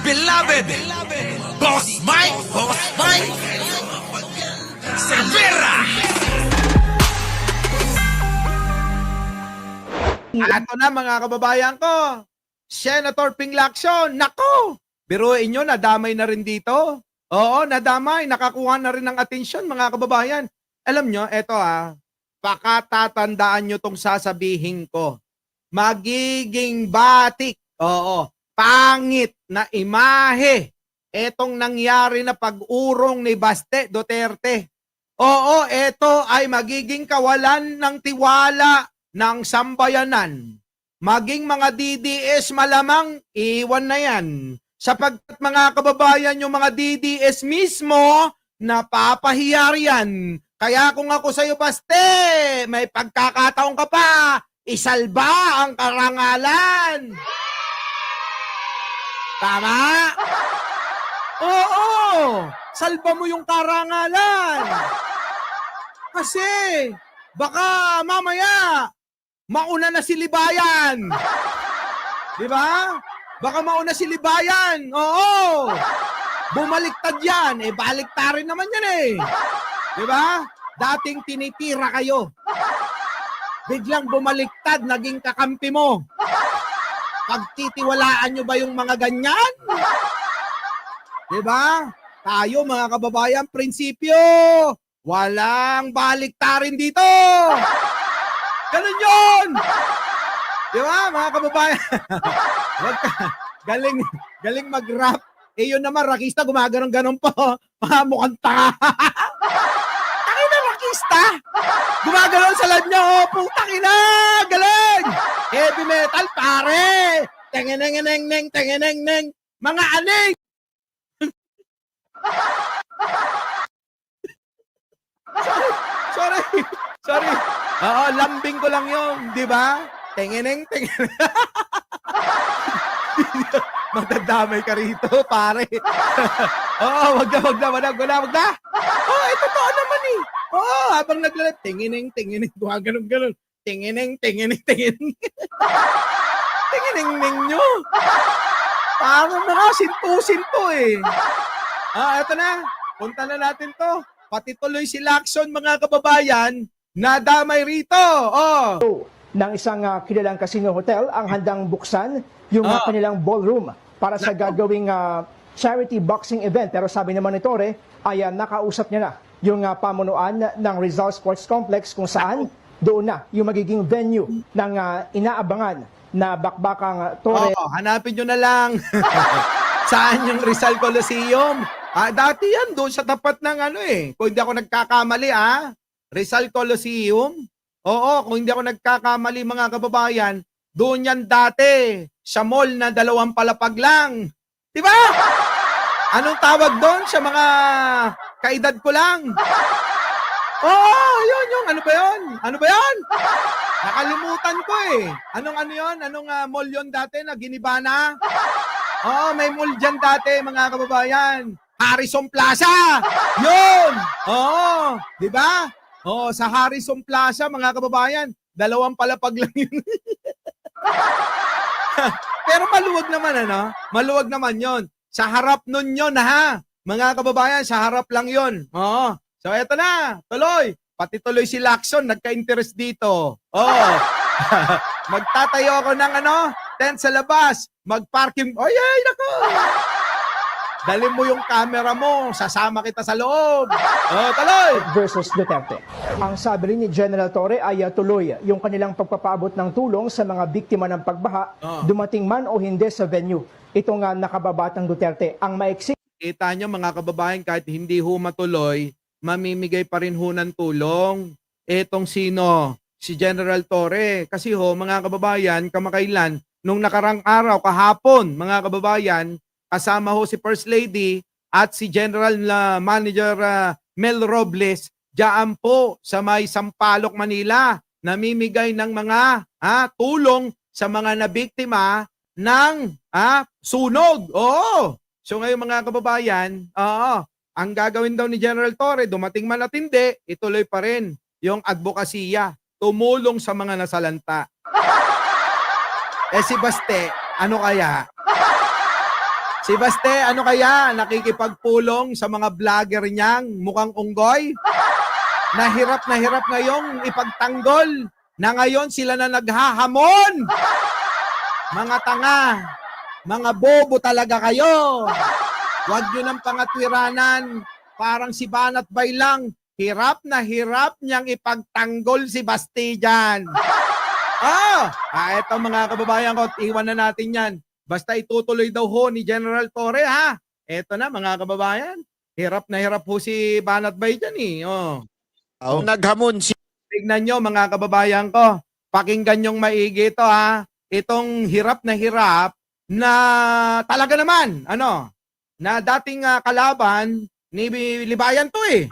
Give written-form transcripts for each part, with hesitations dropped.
beloved Boss Mike Cervera. Ato na mga kababayan ko, Senator Ping Lacson, nako, biruin nyo, nadamay na rin dito. Oo, nadamay, nakakuha na rin ng atensyon mga kababayan. Alam nyo, eto pakatatandaan nyo tong sasabihin ko. Magiging batik, oo, pangit na imahe etong nangyari na pag-urong ni Baste Duterte. Oo, eto ay magiging kawalan ng tiwala ng sambayanan. Maging mga DDS malamang iwan na yan. Sapagkat mga kababayan, yung mga DDS mismo, napapahiya yan. Kaya kung ako sa'yo, Baste, may pagkakataon ka pa, isalba ang karangalan. Tama? Oo, salba mo yung karangalan. Kasi, baka mamaya, mauna na si Libayan. Di ba? Baka mauna si Libayan. Oo. Bumaliktad yan. Baliktarin naman yan Di ba? Dating tinitira kayo. Biglang bumaliktad, naging kakampi mo. Pagtitiwalaan nyo ba yung mga ganyan? Di ba? Tayo mga kababayan, prinsipyo. Walang baliktarin dito. Ganun yun. Di ba, mga kababayan? galing mag-rap. Yun naman, rakista, gumaganon-ganon po. Mukhang tanga. Tangin na, rakista. Gumaganon sa lad niya. Putang ina. Galing. Heavy metal, pare. Tengeneng-neng-neng, tengeneng-neng. Mga aning. Sorry. Oo, lambing ko lang yun, di ba? Tengeneng. Magdadamay ka rito, pare. Oo, wag na. Oo, totoo naman Oo, habang naglalap, tengeneng, ganun. Tengeneng. Tengeneng nyo. Parang mga sinto eto na. Punta na natin to. Pati tuloy si Lacson, mga kababayan, nadamay rito. Ng isang kilalang casino hotel ang handang buksan yung kanilang ballroom para sa gagawing charity boxing event. Pero sabi naman ni Torre ay nakausap niya na yung pamunuan ng Rizal Sports Complex kung saan doon na yung magiging venue ng inaabangan na bakbakang Torre. Hanapin nyo na lang. Saan yung Rizal Coliseum? Dati yan, doon sa tapat ng kung hindi ako nagkakamali Rizal Coliseum. Oo, kung hindi ako nagkakamali mga kababayan, doon yan dati, sa mall na 2 palapag lang. Diba? Anong tawag doon sa mga kaedad ko lang? Yun. Ano ba yun? Nakalimutan ko Anong yun? Anong mall yun dati na Ginibana? May mall dyan dati mga kababayan. Harrison Plaza! Yun! Di ba? Sa Harrison Plaza, mga kababayan, 2 palapag lang yun. Pero maluwag naman, Maluwag naman yon. Sa harap nun yun, mga kababayan, sa harap lang yun. So, eto na, tuloy. Pati tuloy si Lacson, nagka-interest dito. Magtatayo ako ng tent sa labas. Mag-parking. Ay, nako! Dali mo yung camera mo, sasama kita sa loob. Tuloy! Versus Duterte. Ang sabi rin ni General Torre ay tuloy yung kanilang pagpapaabot ng tulong sa mga biktima ng pagbaha, dumating man o hindi sa venue. Ito nga nakababatang Duterte. Ang maiksi. Kita nyo mga kababayan, kahit hindi ho matuloy, mamimigay pa rin ho ng tulong. Etong sino? Si General Torre. Kasi mga kababayan, kamakailan, nung nakarang araw, kahapon, mga kababayan, kasama ho si First Lady at si General Manager Mel Robles diyan po sa may Sampaloc, Manila, namimigay ng mga tulong sa mga nabiktima ng sunog. So ngayon mga kababayan, ang gagawin daw ni General Torre, dumating man at hindi, ituloy pa rin yung advokasya, tumulong sa mga nasalanta. Si Baste, ano kaya? Si Baste, ano kaya? Nakikipagpulong sa mga vlogger niyang mukhang unggoy? Na hirap ngayong ipagtanggol na ngayon sila na naghahamon. Mga tanga, mga bobo talaga kayo. Huwag nyo ng pangatwiranan. Parang si Banat Bay lang. Hirap niyang ipagtanggol si Basti dyan. Eto mga kababayan ko, iwan na natin yan. Basta itutuloy daw ho ni General Torre, ha? Eto na mga kababayan. Hirap na hirap ho si Banat Bay dyan, eh. Naghamon si Tignan nyo mga kababayan ko. Pakinggan nyong maigi ito, ha? Itong hirap na talaga naman, na dating kalaban ni Libayan to, eh.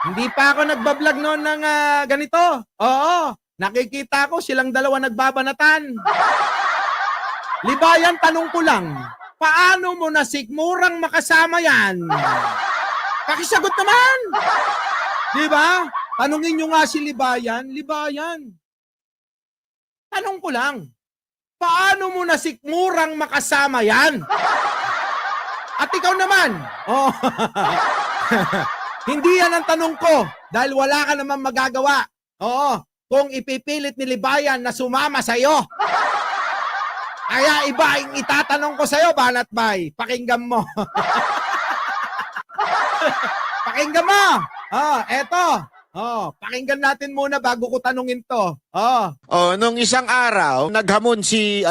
Hindi pa ako nagbablog noon ng ganito. Oo, nakikita ko silang dalawa nagbabanatan. Libayan, tanong ko lang, paano mo nasikmurang makasama yan? Pakisagot naman! Di ba? Tanungin nyo nga si Libayan, tanong ko lang, paano mo nasikmurang makasama yan? At ikaw naman, hindi yan ang tanong ko dahil wala ka naman magagawa. Kung ipipilit ni Libayan na sumama sa'yo. Kaya iba ang itatanong ko sa'yo, Banat Bay. Pakinggan mo. Pakinggan mo. Eto. Pakinggan natin muna bago ko tanungin to. nung isang araw, naghamon si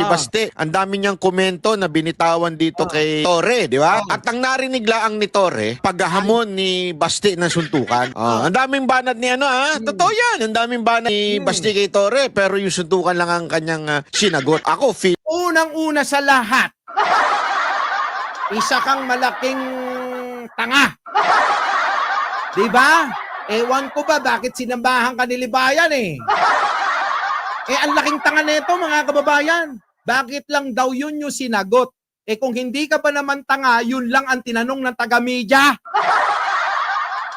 Baste. Ang dami niyang komento na binitawan dito kay Torre, di ba? At ang narinig lang ni Torre, paghahamon ni Baste ng suntukan. Ang daming banat ni totoo yan. Ang daming banat ni Baste kay Torre, pero yung suntukan lang ang kanyang sinagot. Ako, Unang-una sa lahat, isa kang malaking tanga. Di ba? Ewan ko ba bakit sinambahan ka ni Libayan, eh. Ang laking tanga nito, mga kababayan. Bakit lang daw yun yung sinagot? Kung hindi ka pa naman tanga, yun lang ang tinanong ng taga-media.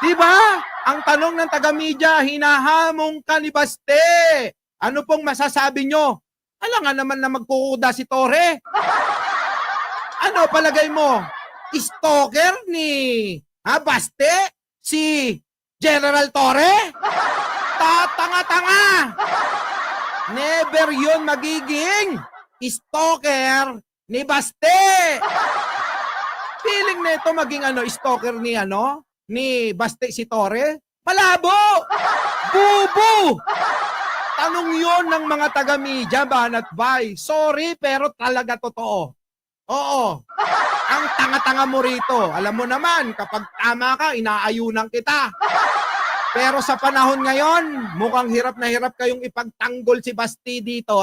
Di ba? Ang tanong ng taga-media, hinahamong ka ni Baste. Ano pong masasabi nyo? Alam nga naman na magkukuda si Torre. Ano palagay mo? Stalker ni Baste? Si General Torre? Tatanga-tanga! Never yun magiging stalker ni Baste. Feeling na ito maging stalker ni Baste si Torre? Malabo! Bubu! Tanong yon ng mga taga-media, Banat Bay. Sorry, pero talaga totoo. Oo. Ang tanga-tanga mo rito. Alam mo naman, kapag tama ka, inaayunan kita. Pero sa panahon ngayon, mukhang hirap na hirap kayong ipagtanggol si Basti dito,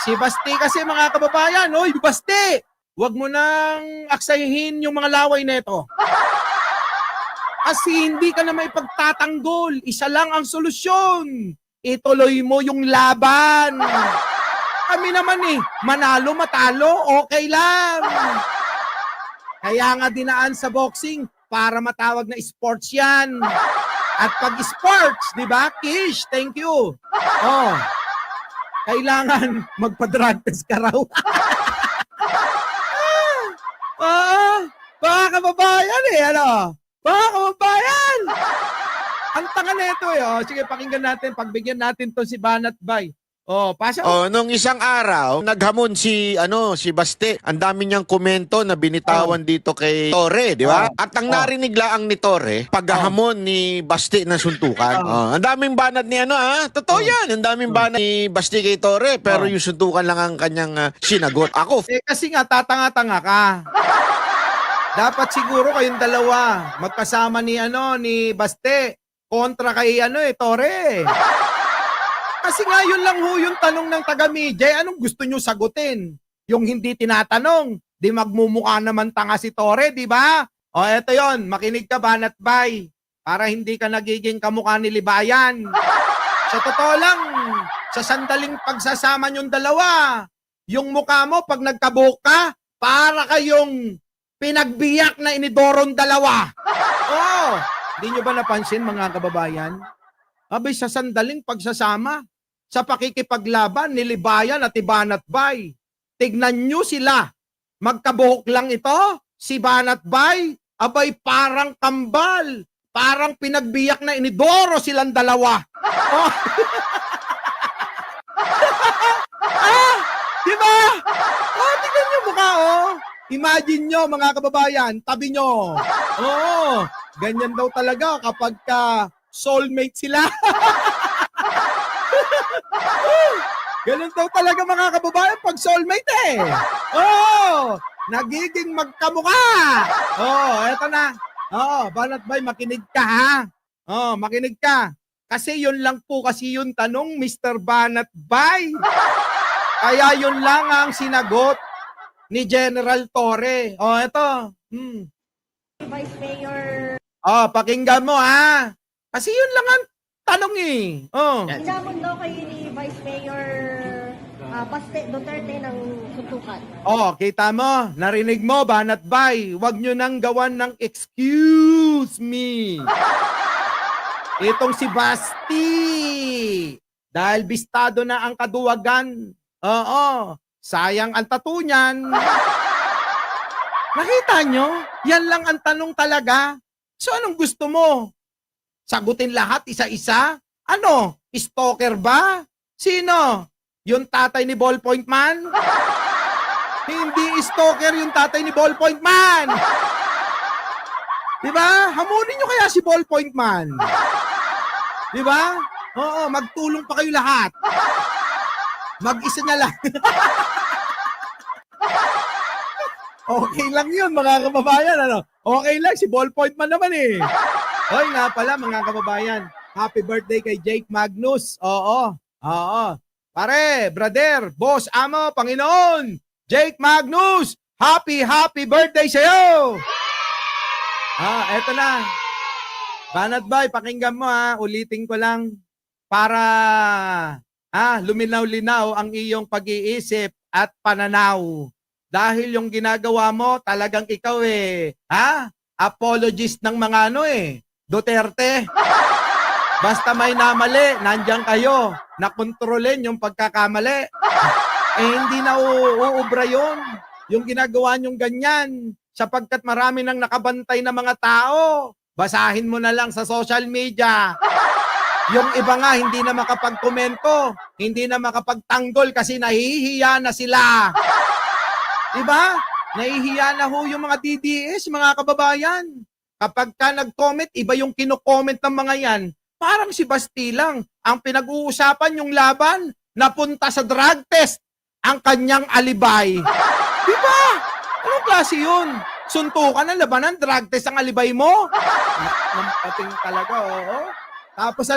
Si Basti kasi, mga kababayan, Basti, huwag mo nang aksayihin yung mga laway nito. Kasi hindi ka na may pagtatanggol. Isa lang ang solusyon. Ituloy mo yung laban. Kami naman manalo, matalo, okay lang. Kaya nga dinaan sa boxing para matawag na sports yan. At pag sports, di ba, Kish, thank you. Kailangan magpa-drug test ka raw. Mga kababayan Mga kababayan! Ang tanga nito Sige, pakinggan natin, pagbigyan natin to si Banat Bay. Pasok. Nung isang araw, naghamon si Baste. Ang dami niyang komento na binitawan dito kay Torre, di ba? At ang narinig lang ni Torre, paghahamon ni Baste ng suntukan. Ang daming banat ni totoo yan. Ang daming banat ni Baste kay Torre, pero yung suntukan lang ang kanyang sinagot. Ako, kasi nga tatanga-tanga ka. Dapat siguro kayong dalawa magkasama ni Baste kontra kay Torre. Kasi nga yun lang yung tanong ng taga-media, anong gusto nyo sagutin? Yung hindi tinatanong, di magmumukha naman tanga si Torre, di ba? Eto yon, makinig ka, Banat Bay, para hindi ka nagiging kamukha ni Libayan. Sa totoo lang, sa sandaling pagsasama nyong dalawa, yung mukha mo pag nagkabuhok ka, para kayong pinagbiyak na inidoron dalawa. Hindi nyo ba napansin, mga kababayan? Abay, sa sandaling pagsasama, sa pakikipaglaban ni Libayan at Banat Bay, tignan nyo sila. Magkabuhok lang ito, si Banat Bay, abay parang kambal. Parang pinagbiyak na inidoro silang dalawa. Oh. Di ba? Oh, tignan nyo mukha, oh. Imagine nyo, mga kababayan, tabi nyo. Oo, ganyan daw talaga kapag soulmate sila. Ganun daw talaga mga kababayan pag soulmate eh. Oo, nagiging magkamukha. Oo, eto na. Oo, Banat Bay, makinig ka ha. Oo, makinig ka. Kasi yun lang po kasi yung tanong, Mr. Banat Bay. Kaya yun lang ang sinagot ni General Torre. Oh, eto. Vice Mayor, Pakinggan mo ha. Kasi yun lang ang tanong eh. Oh. inamon daw kayo ni Vice Mayor Baste Duterte ng suntukan. Oh, kita mo, narinig mo, Banat Bay. Huwag nyo nang gawan ng excuse me. Itong si Basti. Dahil bistado na ang kaduwagan. Oo. Sayang ang tattoo niyan. Nakita nyo? Yan lang ang tanong talaga. So anong gusto mo? Sagutin lahat isa-isa? Ano? Stalker ba? Sino? Yung tatay ni Ballpoint Man? Hindi stalker yung tatay ni Ballpoint Man. Diba? Hamunin nyo kaya si Ballpoint Man. Diba? Oo, magtulong pa kayo lahat. Mag-isa niya lang. Okay lang yun, mga kababayan. Ano? Okay lang, si Ballpoint Man naman eh. Hoy nga pala, mga kababayan. Happy birthday kay Jake Magnus. Oo. Pare, brother, boss, amo, Panginoon. Jake Magnus, happy birthday sa'yo. Eto na. Banat Bay, pakinggan mo ha. Ulitin ko lang para luminaw-linaw ang iyong pag-iisip at pananaw. Dahil yung ginagawa mo, talagang ikaw apologist ng mga Duterte. Basta may namali, nandiyan kayo, nakontrolin yung pagkakamali. Hindi na uubra yun. Yung ginagawa nyong ganyan, sapagkat marami nang nakabantay na mga tao. Basahin mo na lang sa social media. Yung iba nga, hindi na makapagkomento, hindi na makapagtanggol kasi nahihiya na sila. Diba? Nahihiya na ho yung mga DDS, mga kababayan. Kapag ka nag-comment, iba yung kino-comment ng mga yan. Parang si Basti lang. Ang pinag-uusapan yung laban, napunta sa drug test ang kanyang alibay. Diba? Anong klase yun? Suntukan ng labanan, drug test ang alibay mo? Nampating talaga, oo. Tapos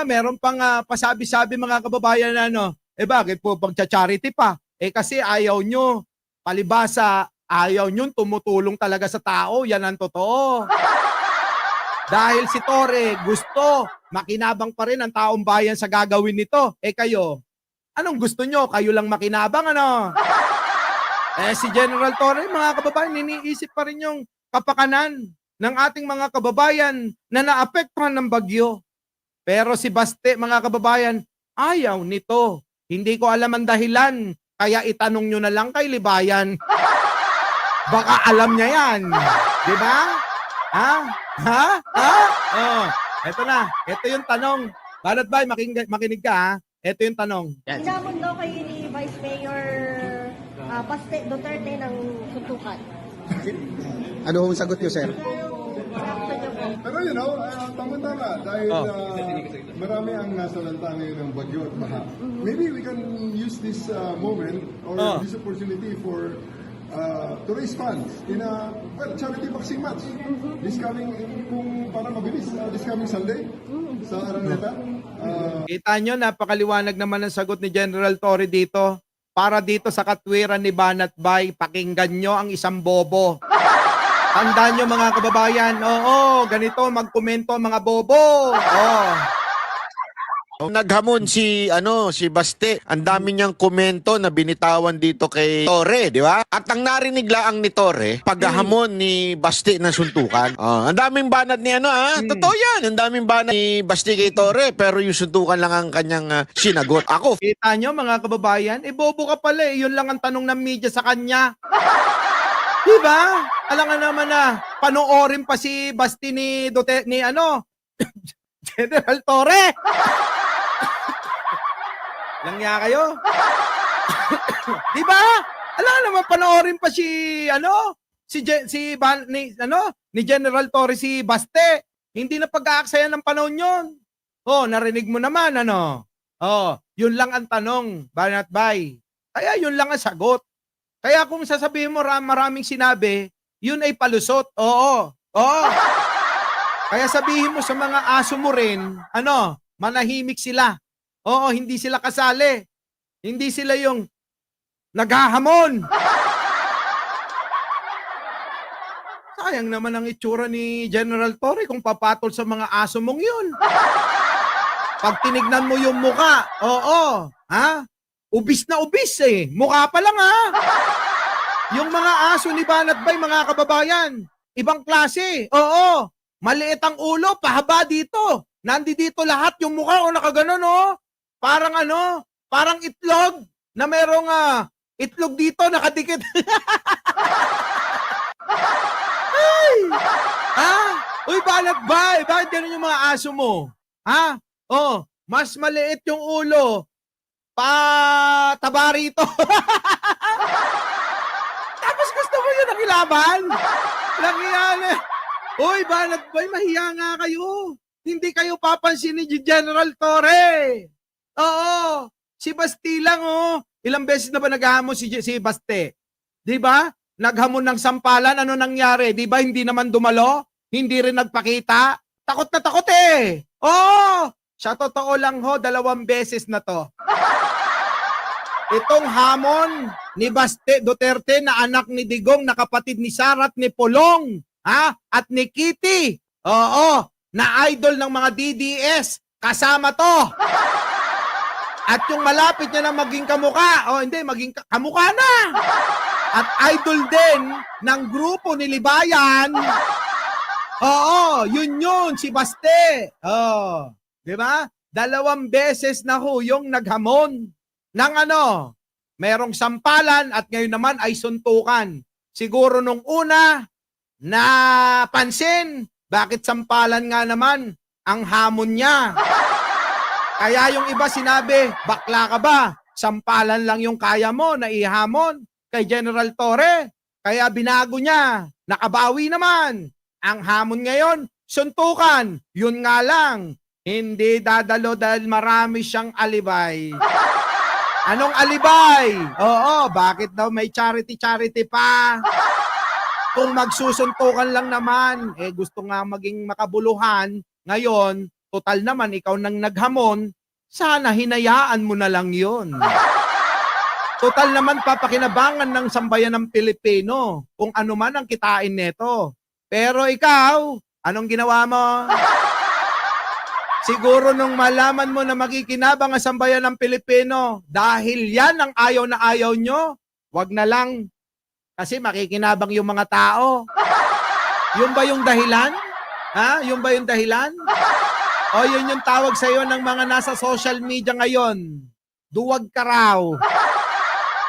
meron pang pasabi-sabi mga kababayan na bakit po pagcha-charity pa? Kasi ayaw nyo. Palibasa, ayaw nyo tumutulong talaga sa tao. Yan ang totoo. Dahil si Torre gusto, makinabang pa rin ang taong bayan sa gagawin nito. Kayo, anong gusto nyo? Kayo lang makinabang, ano? Si General Torre, mga kababayan, iniisip pa rin yung kapakanan ng ating mga kababayan na naapektuhan ng bagyo. Pero si Baste, mga kababayan, ayaw nito. Hindi ko alam ang dahilan. Kaya itanong nyo na lang kay Libayan. Baka alam niya yan. Diba? Eto na. Ito yung tanong. Banat Bay, makinig ka ha. Ito yung tanong. Inamon daw kayo ni Vice Mayor Baste Duterte ng suntukan. Ano ang sagot niyo, sir? Pero tama-tama dahil marami ang nasalanta ngayon ng bagyo at baha. Maybe we can use this moment or this opportunity for to raise funds in a charity boxing match. This coming, kung para mabilis, this coming Sunday sa Araneta. Kita nyo, napakaliwanag naman ang sagot ni General Torre dito. Para dito sa katwiran ni Banat Bay, pakinggan nyo ang isang bobo. Tandaan nyo mga kababayan, ganito, magkomento mga bobo. naghamon si Baste. Ang dami niyang komento na binitawan dito kay Torre, di ba? At ang narinig lang ni Torre, paghahamon ni Baste ng suntukan. Ang daming banat ni totoo yan. Ang daming banat ni Baste kay Torre, pero yung suntukan lang ang kanyang sinagot. Ako, Kita nyo mga kababayan, bobo ka pala eh. Yun lang ang tanong ng media sa kanya. Diba? Alam nga naman na, panoorin pa si Basti ni General Torre. Langya kayo. Diba? Alam nga naman, panoorin pa ni General Torre si Baste. Hindi na pag-aaksayan ng panahon yun. Narinig mo naman, yun lang ang tanong, Banat Bay. Kaya yun lang ang sagot. Kaya kung sasabihin mo maraming sinabi, yun ay palusot. Oo. Kaya sabihin mo sa mga aso mo rin, manahimik sila. Oo, hindi sila kasali. Hindi sila yung naghahamon. Sayang naman ang itsura ni General Torre kung papatol sa mga aso mong yun. Pag tinignan mo yung muka, ubis na ubis eh. Mukha pa lang Yung mga aso ni Banat Bay, mga kababayan, ibang klase. Maliit ang ulo, pahaba dito. Nandito lahat yung mukha nakaganon Parang itlog na merong itlog dito nakadikit. Uy, Banat Bay, bakit ganun yung mga aso mo? Mas maliit yung ulo. Taba rito. Tapos gusto mo yun nakilaban? Lakiyan eh. Uy, Banat Bay, mahiya nga kayo. Hindi kayo papansin ni General Torre. Oo. Si Basti lang Ilang beses na ba naghamon si Baste? Di ba? Naghamon ng sampalan, ano nangyari? Di ba hindi naman dumalo? Hindi rin nagpakita? Takot na takot eh. Sa totoo lang 2 beses na to. Itong hamon ni Baste Duterte na anak ni Digong na kapatid ni Sara at ni Polong, at ni Kitty. Na idol ng mga DDS, kasama to. At yung malapit niya na maging kamukha, maging kamukha na. At idol din ng grupo ni Libayan. Yun, si Baste. Di ba? 2 beses na yung naghamon ng merong sampalan at ngayon naman ay suntukan. Siguro nung una, napansin, bakit sampalan nga naman ang hamon niya? Kaya yung iba sinabi, bakla ka ba? Sampalan lang yung kaya mo na ihamon kay General Torre. Kaya binago niya, nakabawi naman. Ang hamon ngayon, suntukan. Yun nga lang, hindi dadalo dahil marami siyang alibay. Anong alibay? Bakit daw may charity pa? Kung magsusuntukan lang naman, gusto nga maging makabuluhan, ngayon, total naman ikaw nang naghamon, sana hinayaan mo na lang yun. Total naman papakinabangan ng sambayan ng Pilipino kung ano man ang kitain neto. Pero ikaw, anong ginawa mo? Siguro nung malaman mo na makikinabang ang sambayan ng Pilipino, dahil yan ang ayaw na ayaw nyo, wag na lang. Kasi makikinabang yung mga tao. Yun ba yung dahilan? Yun ba yung dahilan? O yun yung tawag sa'yo ng mga nasa social media ngayon. Duwag ka raw.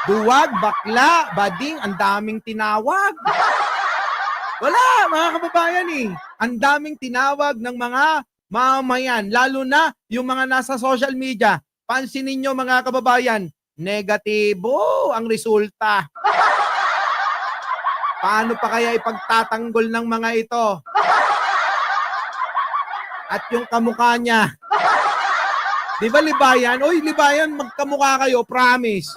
Duwag, bakla, bading, ang daming tinawag. Wala, mga kababayan Ang daming tinawag ng mga mamamayan, lalo na yung mga nasa social media. Pansinin nyo mga kababayan, negatibo ang resulta. Paano pa kaya ipagtatanggol ng mga ito? At yung kamukha niya. Di ba Libayan? Oy, Libayan, magkamukha kayo, promise.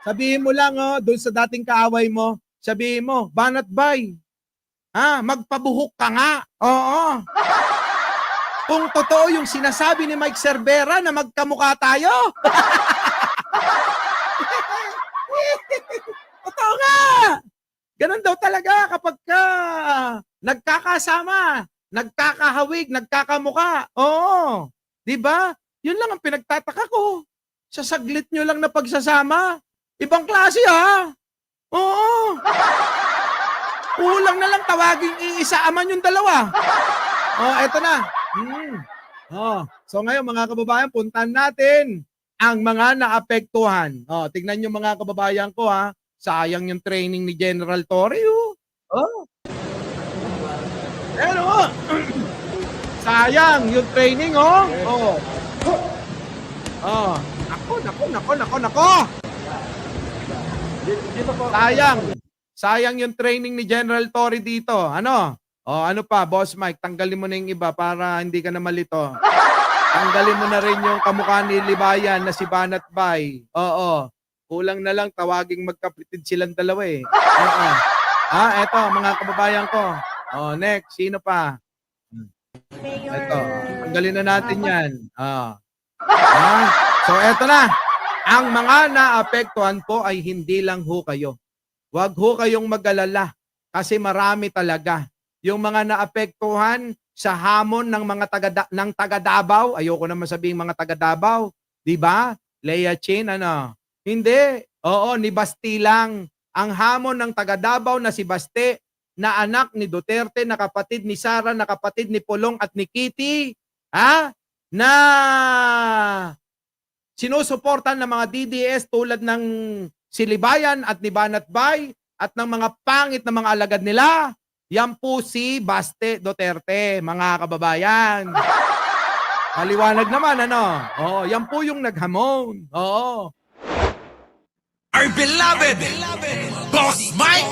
Sabihin mo lang, doon sa dating kaaway mo, sabihin mo, Banat Bay, magpabuhok ka nga. Oo. Kung totoo yung sinasabi ni Mike Cervera na magkamukha tayo. Totoo nga. Ganun daw talaga kapag ka nagkakasama. nagkakahawig, nagkakamuka. Oo. 'Di ba? Yun lang ang pinagtataka ko. Sa saglit nyo lang na pagsasama. Ibang klase ha. Oo. Kulang na lang tawaging iisaaman yung dalawa. Oh, eto na. Oh, so ngayon mga kababayan, puntahan natin ang mga naapektuhan. Oh, tignan niyo mga kababayan ko ha. Sayang yung training ni General Torre. Oh. Pero sayang yung training oh. Oh. Oh, nako. Sayang yung training ni General Torre dito. Ano? Oh, ano pa, Boss Mike, tanggalin mo na yung iba para hindi ka na malito. Tanggalin mo na rin yung kamukha ni Libayan na si Banat Bay. Oo. Kulang na lang tawaging magkapitid silang dalawa eh. Oo. Eto, mga kababayan ko. Oh, next, sino pa? Mayor, Eto, tanggalin na natin yan. So, eto na. Ang mga naapektuhan po ay hindi lang ho kayo. Huwag ho kayong mag-alala kasi marami talaga. Yung mga naapektuhan sa hamon ng mga taga Davao, ayoko naman sabihin mga taga Davao, 'di ba? Leia Chin, ano? Hindi. Oo, ni Basti lang. Ang hamon ng taga Davao na si Basti, na anak ni Duterte, na kapatid ni Sara, na kapatid ni Pulong at ni Kitty, na sinusuportan ng mga DDS tulad ng Silibayan at ni Banat Bay at ng mga pangit na mga alagad nila. Yan po si Baste Duterte, mga kababayan. Maliwanag naman, ano? Oo, yan po yung naghamon. Oo. Our beloved Boss Mike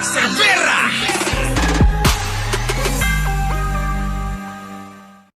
Cervera.